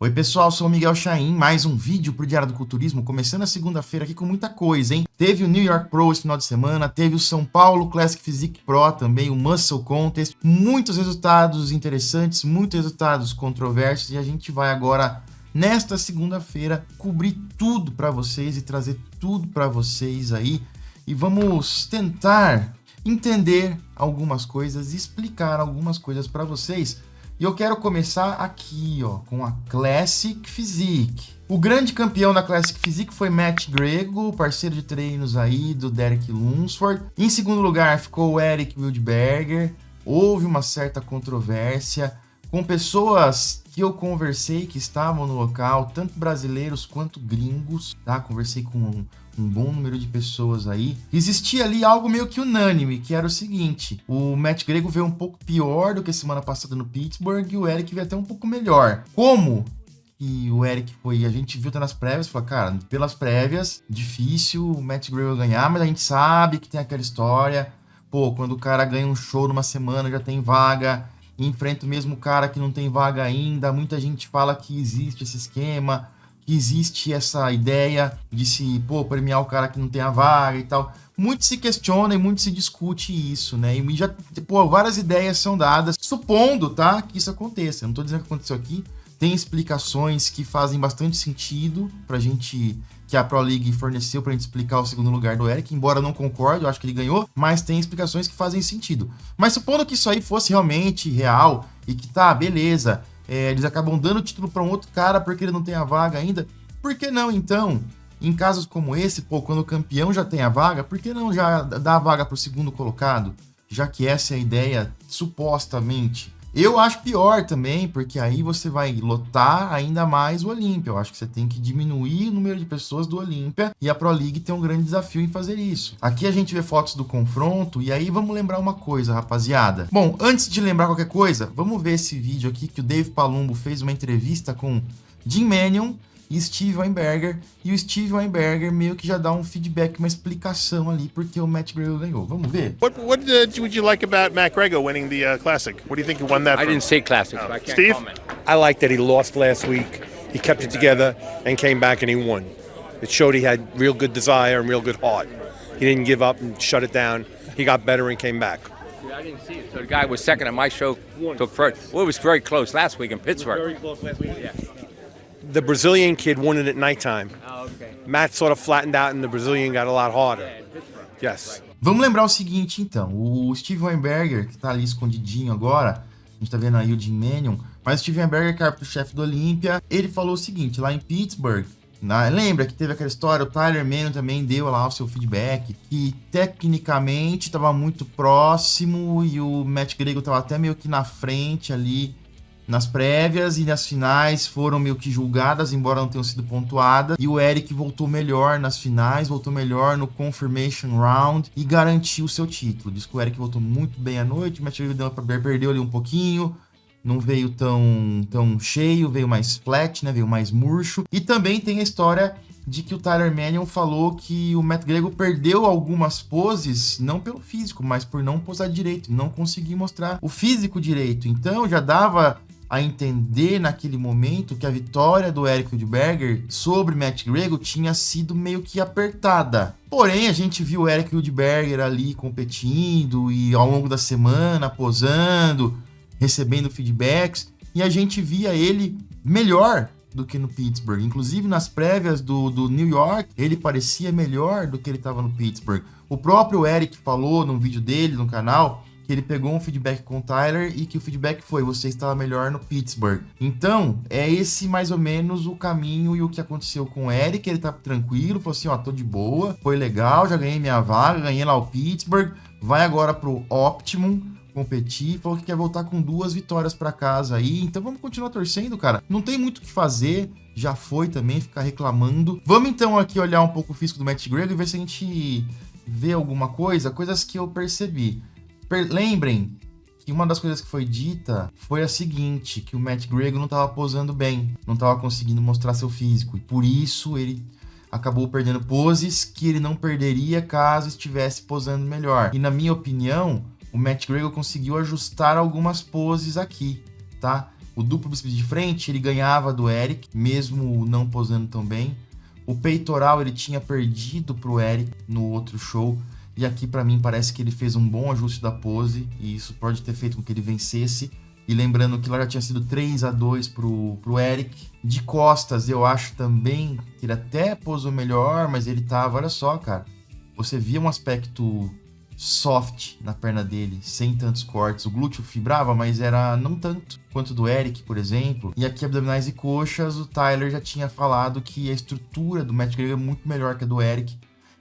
Oi pessoal, sou o Miguel Chaim, mais um vídeo pro Diário do Culturismo, começando a segunda-feira aqui com muita coisa, hein? Teve o New York Pro esse final de semana, teve o São Paulo Classic Physique Pro também, o Muscle Contest, muitos resultados interessantes, muitos resultados controversos, e a gente vai agora, nesta segunda-feira, cobrir tudo para vocês e trazer tudo para vocês aí, e vamos tentar entender algumas coisas, explicar algumas coisas para vocês. E eu quero começar aqui, ó, com a Classic Physique. O grande campeão da Classic Physique foi Matt Grego, parceiro de treinos aí do Derek Lunsford. Em segundo lugar ficou o Eric Wildberger. Houve uma certa controvérsia com pessoas que eu conversei que estavam no local, tanto brasileiros quanto gringos, tá? Conversei com um bom número de pessoas aí. Existia ali algo meio que unânime, que era o seguinte: o Matt Grego veio um pouco pior do que a semana passada no Pittsburgh e o Eric veio até um pouco melhor. Como que o Eric foi, a gente viu até nas prévias, falou, cara, pelas prévias, difícil o Matt Grego ganhar, mas a gente sabe que tem aquela história, pô, quando o cara ganha um show numa semana, já tem vaga, e enfrenta o mesmo cara que não tem vaga ainda, muita gente fala que existe esse esquema, que existe essa ideia de se, pô, premiar o cara que não tem a vaga e tal. Muito se questiona e muito se discute isso, né? E já, pô, várias ideias são dadas, supondo, tá, que isso aconteça. Eu não tô dizendo que aconteceu aqui. Tem explicações que fazem bastante sentido pra gente, que a Pro League forneceu pra gente explicar o segundo lugar do Eric, embora eu não concorde, eu acho que ele ganhou, mas tem explicações que fazem sentido. Mas supondo que isso aí fosse realmente real e que tá, beleza, eles acabam dando o título para um outro cara porque ele não tem a vaga ainda, por que não, então, em casos como esse, pô, quando o campeão já tem a vaga, por que não já dar a vaga pro segundo colocado? Já que essa é a ideia, supostamente. Eu acho pior também, porque aí você vai lotar ainda mais o Olímpia. Eu acho que você tem que diminuir o número de pessoas do Olímpia e a Pro League tem um grande desafio em fazer isso. Aqui a gente vê fotos do confronto e aí vamos lembrar uma coisa, rapaziada. Bom, antes de lembrar qualquer coisa, vamos ver esse vídeo aqui que o Dave Palumbo fez uma entrevista com Jim Manion e Steve Weinberger, e o Steve Weinberger meio que já dá um feedback, uma explicação ali porque o Matt Grego ganhou. Vamos ver? What would you like about Matt Grego winning the Classic? What do you think he won that I from? didn't say classic, so I can't Steve? comment. I like that he lost last week. He kept it together and came back and he won. It showed he had real good desire and real good heart. He didn't give up and shut it down. He got better and came back. I didn't see it. So the guy was second and my show took first. Well, it was very close last week in Pittsburgh. Very close last week. Yeah. The Brazilian kid won it at nighttime. Oh, okay. Matt sort of flattened out and the Brazilian got a lot harder. Yes. Vamos lembrar o seguinte, então. O Steve Weinberger, que tá ali escondidinho agora, a gente tá vendo aí o Jim Manion, mas o Steve Weinberger, que é o chefe do Olímpia, ele falou o seguinte, lá em Pittsburgh, lembra que teve aquela história, o Tyler Manion também deu lá o seu feedback, que tecnicamente estava muito próximo e o Matt Grego estava até meio que na frente ali nas prévias, e nas finais foram meio que julgadas, embora não tenham sido pontuadas, e o Eric voltou melhor nas finais, voltou melhor no Confirmation Round e garantiu o seu título. Diz que o Eric voltou muito bem à noite, o Matt Grego perdeu ali um pouquinho, não veio tão cheio, veio mais flat, né? Veio mais murcho. E também tem a história de que o Tyler Manion falou que o Matt Grego perdeu algumas poses, não pelo físico, mas por não posar direito, não conseguir mostrar o físico direito. Então já dava a entender naquele momento que a vitória do Eric Wildberger sobre Matt Grego tinha sido meio que apertada. Porém, a gente viu o Eric Wildberger ali competindo e ao longo da semana posando, recebendo feedbacks, e a gente via ele melhor do que no Pittsburgh. Inclusive nas prévias do New York, ele parecia melhor do que ele estava no Pittsburgh. O próprio Eric falou num vídeo dele no canal que ele pegou um feedback com o Tyler e que o feedback foi: você estava melhor no Pittsburgh. Então, é esse mais ou menos o caminho e o que aconteceu com o Eric. Ele tá tranquilo, falou assim, ó, tô de boa, foi legal, já ganhei minha vaga, ganhei lá o Pittsburgh, vai agora pro Optimum competir, falou que quer voltar com 2 vitórias para casa aí, então vamos continuar torcendo, cara. Não tem muito o que fazer, já foi também ficar reclamando. Vamos então aqui olhar um pouco o físico do Matt Grego e ver se a gente vê alguma coisa, coisas que eu percebi. Lembrem que uma das coisas que foi dita foi a seguinte, que o Matt Grego não estava posando bem, não estava conseguindo mostrar seu físico, e por isso ele acabou perdendo poses que ele não perderia caso estivesse posando melhor. E na minha opinião, o Matt Grego conseguiu ajustar algumas poses aqui, tá? O duplo bíceps de frente, ele ganhava do Eric, mesmo não posando tão bem. O peitoral, ele tinha perdido pro Eric no outro show. E aqui, pra mim, parece que ele fez um bom ajuste da pose. E isso pode ter feito com que ele vencesse. E lembrando que lá já tinha sido 3-2 pro Eric. De costas, eu acho também que ele até posou melhor, mas ele tava... Olha só, cara. Você via um aspecto soft na perna dele, sem tantos cortes. O glúteo fibrava, mas era não tanto quanto do Eric, por exemplo. E aqui, abdominais e coxas, o Tyler já tinha falado que a estrutura do Matt Gregor é muito melhor que a do Eric.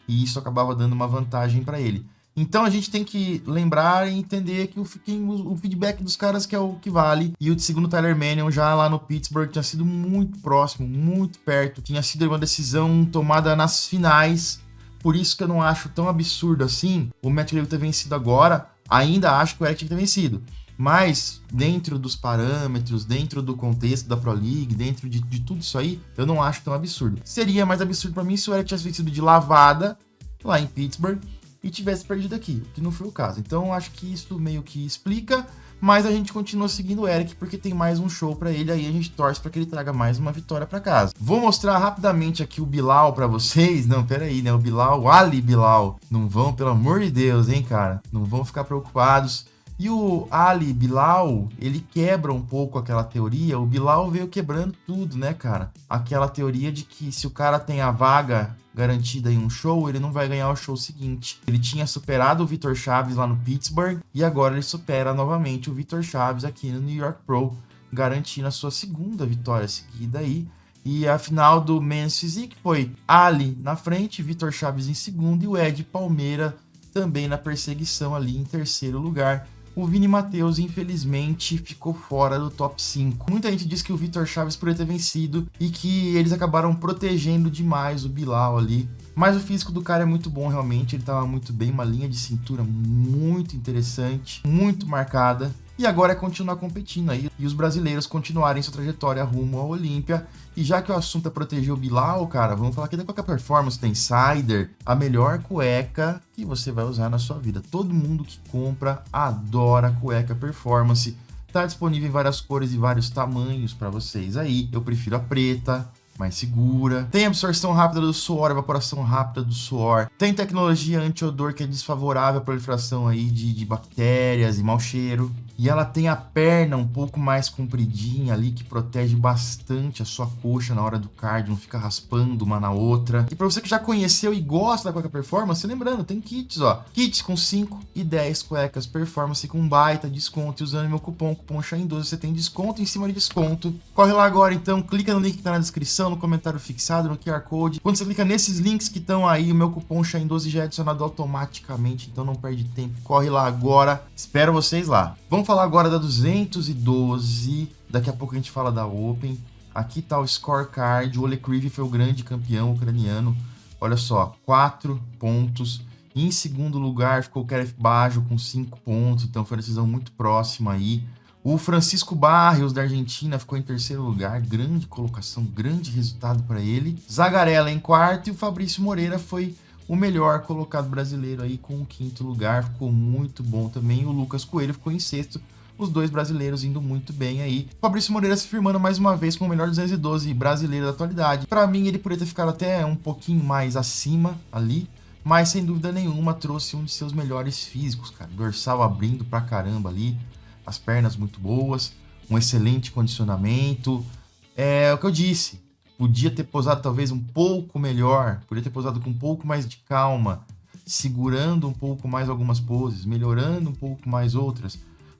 E isso acabava dando uma vantagem para ele. Então a gente tem que lembrar e entender que o feedback dos caras que é o que vale. E o segundo Tyler Manion já lá no Pittsburgh tinha sido muito próximo, muito perto. Tinha sido uma decisão tomada nas finais. Por isso que eu não acho tão absurdo assim o Matt Gregor ter vencido agora. Ainda acho que o Eric tinha que ter vencido. Mas dentro dos parâmetros, dentro do contexto da Pro League, dentro de tudo isso aí, eu não acho tão absurdo. Seria mais absurdo para mim se o Eric tivesse vencido de lavada lá em Pittsburgh e tivesse perdido aqui, que não foi o caso. Então eu acho que isso meio que explica, mas a gente continua seguindo o Eric porque tem mais um show pra ele, aí a gente torce pra que ele traga mais uma vitória pra casa. Vou mostrar rapidamente aqui o Bilal pra vocês. Não, pera aí, né? O Bilal, o Ali Bilal. Não vão, pelo amor de Deus, hein, cara? Não vão ficar preocupados. E o Ali Bilal, ele quebra um pouco aquela teoria. O Bilal veio quebrando tudo, né, cara? Aquela teoria de que se o cara tem a vaga garantida em um show, ele não vai ganhar o show seguinte. Ele tinha superado o Vitor Chaves lá no Pittsburgh e agora ele supera novamente o Vitor Chaves aqui no New York Pro, garantindo a sua segunda vitória seguida aí. E a final do Men's Physique foi Ali na frente, Vitor Chaves em segundo e o Ed Palmeira também na perseguição ali em terceiro lugar. O Vini Matheus, infelizmente, ficou fora do top 5. Muita gente diz que o Vitor Chaves poderia ter vencido e que eles acabaram protegendo demais o Bilal ali. Mas o físico do cara é muito bom, realmente. Ele tava muito bem, uma linha de cintura muito interessante, muito marcada. E agora é continuar competindo aí e os brasileiros continuarem sua trajetória rumo à Olímpia. E já que o assunto é proteger o Bilal, cara, vamos falar aqui da Cueca Performance, da Insider, a melhor cueca que você vai usar na sua vida. Todo mundo que compra adora a Cueca Performance. Tá disponível em várias cores e vários tamanhos para vocês aí. Eu prefiro a preta, mais segura. Tem absorção rápida do suor, evaporação rápida do suor. Tem tecnologia anti-odor que é desfavorável à proliferação aí de bactérias e mau cheiro. E ela tem a perna um pouco mais compridinha ali, que protege bastante a sua coxa na hora do cardio, não fica raspando uma na outra. E para você que já conheceu e gosta da Cueca Performance, lembrando, tem kits, ó. Kits com 5 e 10 cuecas Performance com baita desconto. E usando meu cupom SHAIN12, você tem desconto em cima de desconto. Corre lá agora, então, clica no link que tá na descrição, no comentário fixado, no QR Code. Quando você clica nesses links que estão aí, o meu cupom SHAIN12 já é adicionado automaticamente, então não perde tempo. Corre lá agora, espero vocês lá. Vamos falar agora da 212, daqui a pouco a gente fala da Open. Aqui tá o scorecard, o Ole Krivi foi o grande campeão ucraniano. Olha só, 4 pontos. Em segundo lugar ficou o Keref Bajo com 5 pontos, então foi uma decisão muito próxima aí. O Francisco Barrios, da Argentina, ficou em terceiro lugar. Grande colocação, grande resultado para ele. Zagarella em quarto e o Fabrício Moreira foi o melhor colocado brasileiro aí com o 5º lugar. Ficou muito bom também. O Lucas Coelho ficou em sexto. Os dois brasileiros indo muito bem aí. O Fabrício Moreira se firmando mais uma vez como o melhor 212 brasileiro da atualidade. Para mim, ele poderia ter ficado até um pouquinho mais acima ali. Mas, sem dúvida nenhuma, trouxe um de seus melhores físicos, cara. Dorsal abrindo pra caramba ali. As pernas muito boas, um excelente condicionamento. É o que eu disse, podia ter posado talvez um pouco melhor, podia ter posado com um pouco mais de calma, segurando um pouco mais algumas poses, melhorando um pouco mais outras.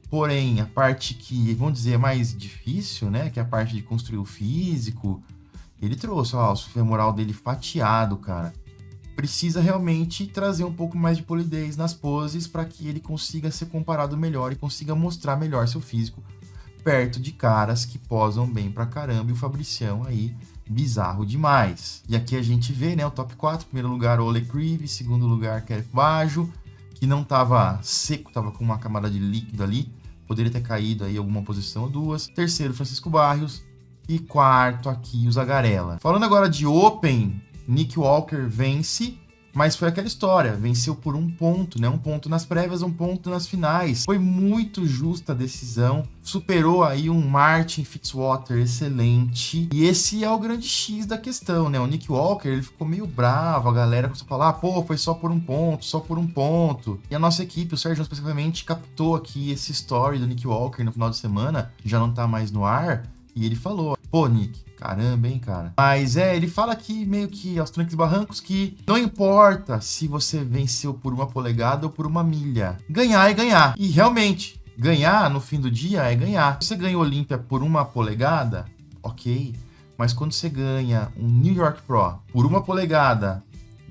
Porém, a parte que, vamos dizer, é mais difícil, né, que é a parte de construir o físico, ele trouxe, ó, o osso femoral dele fatiado, cara. Precisa realmente trazer um pouco mais de polidez nas poses para que ele consiga ser comparado melhor e consiga mostrar melhor seu físico perto de caras que posam bem pra caramba. E o Fabricião aí, bizarro demais. E aqui a gente vê, né, o top 4. Primeiro lugar, Ole Krivi. Segundo lugar, Keref Bajo, que não tava seco, tava com uma camada de líquido ali. Poderia ter caído aí alguma posição ou duas. Terceiro, Francisco Barrios. E quarto aqui, o Zagarella. Falando agora de Open, Nick Walker vence, Mas foi aquela história, venceu por 1 ponto, né? 1 ponto nas prévias, 1 ponto nas finais. Foi muito justa a decisão, superou aí um Martin Fitzwater excelente. E esse é o grande X da questão, né? O Nick Walker, ele ficou meio bravo, a galera começou a falar, pô, foi só por 1 ponto, só por 1 ponto. E a nossa equipe, o Sérgio especificamente, captou aqui esse story do Nick Walker no final de semana, já não tá mais no ar, e ele falou, pô, Nick, caramba, hein, cara. Mas ele fala aqui meio que aos trancos e barrancos que não importa se você venceu por 1 polegada ou por 1 milha. Ganhar é ganhar. E realmente, ganhar no fim do dia é ganhar. Se você ganha o Olímpia por 1 polegada, ok. Mas quando você ganha um New York Pro por 1 polegada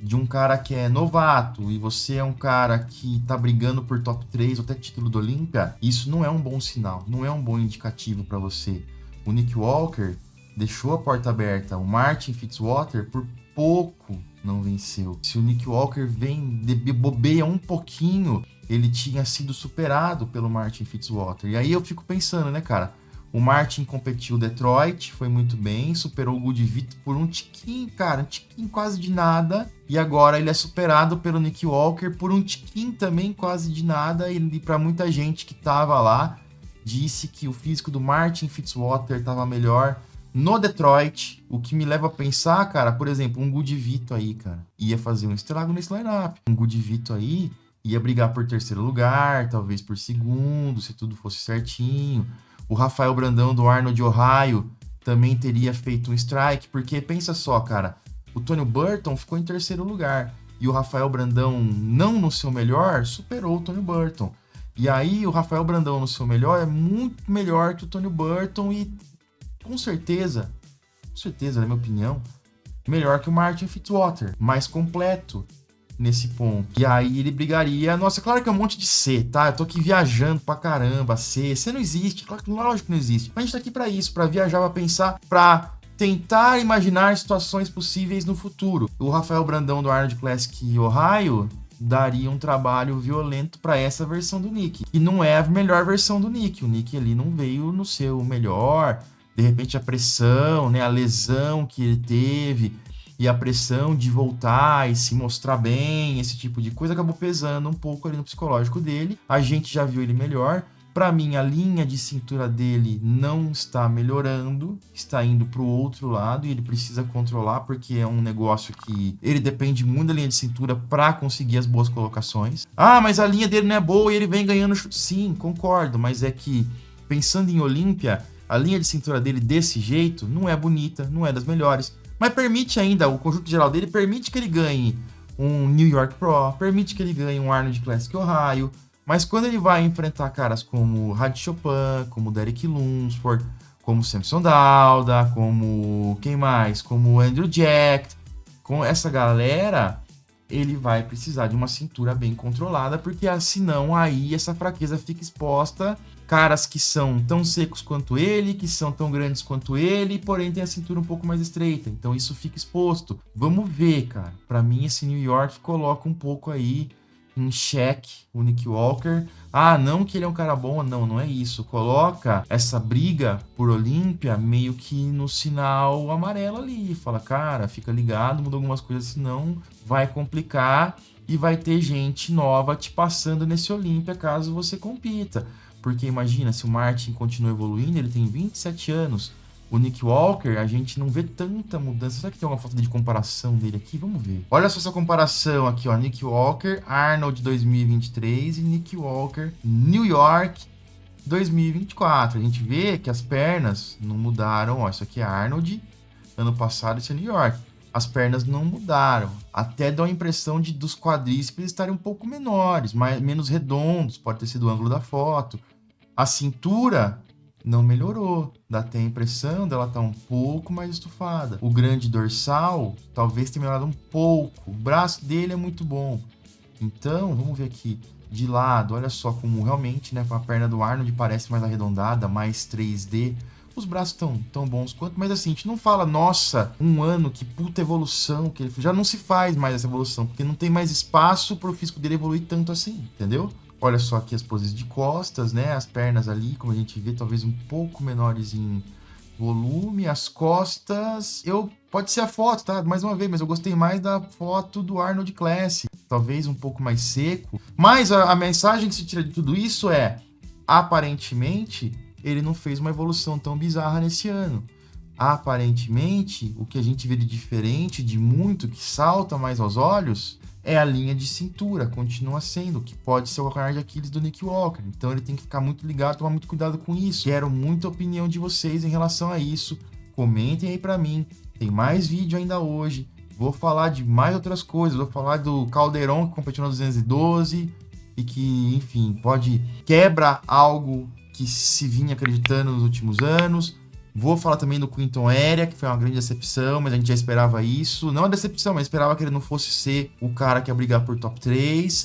de um cara que é novato e você é um cara que tá brigando por top 3 ou até título do Olímpia, isso não é um bom sinal, não é um bom indicativo para você. O Nick Walker deixou a porta aberta. O Martin Fitzwater, por pouco, não venceu. Se o Nick Walker bobeia um pouquinho, ele tinha sido superado pelo Martin Fitzwater. E aí eu fico pensando, né, cara? O Martin competiu Detroit, foi muito bem, superou o Goodvito por um tiquinho, cara, um tiquinho quase de nada. E agora ele é superado pelo Nick Walker por um tiquinho também quase de nada. E para muita gente que tava lá, disse que o físico do Martin Fitzwater tava melhor no Detroit, o que me leva a pensar, cara, por exemplo, um Goodvito aí, cara, ia fazer um estrago nesse lineup. Um Goodvito aí ia brigar por 3º lugar, talvez por 2º, se tudo fosse certinho. O Rafael Brandão do Arnold, Ohio, também teria feito um strike, porque pensa só, cara, o Tony Burton ficou em 3º lugar e o Rafael Brandão, não no seu melhor, superou o Tony Burton. E aí o Rafael Brandão no seu melhor é muito melhor que o Tony Burton e com certeza, na minha opinião, melhor que o Martin Fitzwater, mais completo nesse ponto. E aí ele brigaria, nossa, claro que é um monte de C, tá? Eu tô aqui viajando pra caramba, C não existe, claro que lógico que não existe. Mas a gente tá aqui pra isso, pra viajar, pra pensar, pra tentar imaginar situações possíveis no futuro. O Rafael Brandão do Arnold Classic Ohio daria um trabalho violento para essa versão do Nick. E não é a melhor versão do Nick. O Nick ali não veio no seu melhor. De repente a pressão, né, a lesão que ele teve e a pressão de voltar e se mostrar bem, esse tipo de coisa acabou pesando um pouco ali no psicológico dele. A gente já viu ele melhor. Para mim, a linha de cintura dele não está melhorando, está indo para o outro lado e ele precisa controlar porque é um negócio que ele depende muito da linha de cintura para conseguir as boas colocações. Ah, mas a linha dele não é boa e ele vem ganhando... Sim, concordo, mas é que, pensando em Olímpia, a linha de cintura dele desse jeito não é bonita, não é das melhores, mas permite ainda, o conjunto geral dele permite que ele ganhe um New York Pro, permite que ele ganhe um Arnold Classic Ohio. Mas quando ele vai enfrentar caras como Rad Chopin, como Derek Lunsford, como Samson Dauda, como quem mais? Como Andrew Jack, com essa galera, ele vai precisar de uma cintura bem controlada, porque senão aí essa fraqueza fica exposta. Caras que são tão secos quanto ele, que são tão grandes quanto ele, porém tem a cintura um pouco mais estreita. Então isso fica exposto. Vamos ver, cara. Pra mim esse New York coloca um pouco aí em xeque o Nick Walker. Ah, não que ele é um cara bom, não é isso. Coloca essa briga por Olímpia meio que no sinal amarelo ali. Fala, cara, fica ligado, muda algumas coisas, senão vai complicar e vai ter gente nova te passando nesse Olímpia caso você compita. Porque imagina, se o Martin continua evoluindo, ele tem 27 anos. O Nick Walker, a gente não vê tanta mudança. Será que tem alguma falta de comparação dele aqui? Vamos ver. Olha só essa comparação aqui, ó. Nick Walker, Arnold 2023 e Nick Walker, New York 2024. A gente vê que as pernas não mudaram. Ó, isso aqui é Arnold, ano passado isso é New York. As pernas não mudaram. Até dá a impressão dos quadríceps estarem um pouco menores, menos redondos. Pode ter sido o ângulo da foto. A cintura não melhorou, dá até a impressão dela estar um pouco mais estufada. O grande dorsal talvez tenha melhorado um pouco, o braço dele é muito bom. Então, vamos ver aqui, de lado, olha só como realmente, né, a perna do Arnold parece mais arredondada, mais 3D. Os braços tão bons quanto, mas assim, a gente não fala, nossa, um ano, que puta evolução, que ele já não se faz mais essa evolução, porque não tem mais espaço pro físico dele evoluir tanto assim, entendeu? Olha só aqui as poses de costas, né? As pernas ali, como a gente vê, talvez um pouco menores em volume. As costas, eu Pode ser a foto, tá? Mais uma vez, mas eu gostei mais da foto do Arnold Classic. Talvez um pouco mais seco. Mas a mensagem que se tira de tudo isso é, aparentemente, ele não fez uma evolução tão bizarra nesse ano. Aparentemente, o que a gente vê de diferente, de muito, que salta mais aos olhos, é a linha de cintura, continua sendo, que pode ser o calcanhar de Aquiles do Nick Walker. Então ele tem que ficar muito ligado, tomar muito cuidado com isso. Quero muita opinião de vocês em relação a isso. Comentem aí pra mim. Tem mais vídeo ainda hoje. Vou falar de mais outras coisas. Vou falar do Calderon, que competiu na 212 e que, enfim, quebra algo que se vinha acreditando nos últimos anos. Vou falar também do Quinton Area, que foi uma grande decepção, mas a gente já esperava isso. Não a decepção, mas esperava que ele não fosse ser o cara que ia brigar por top 3.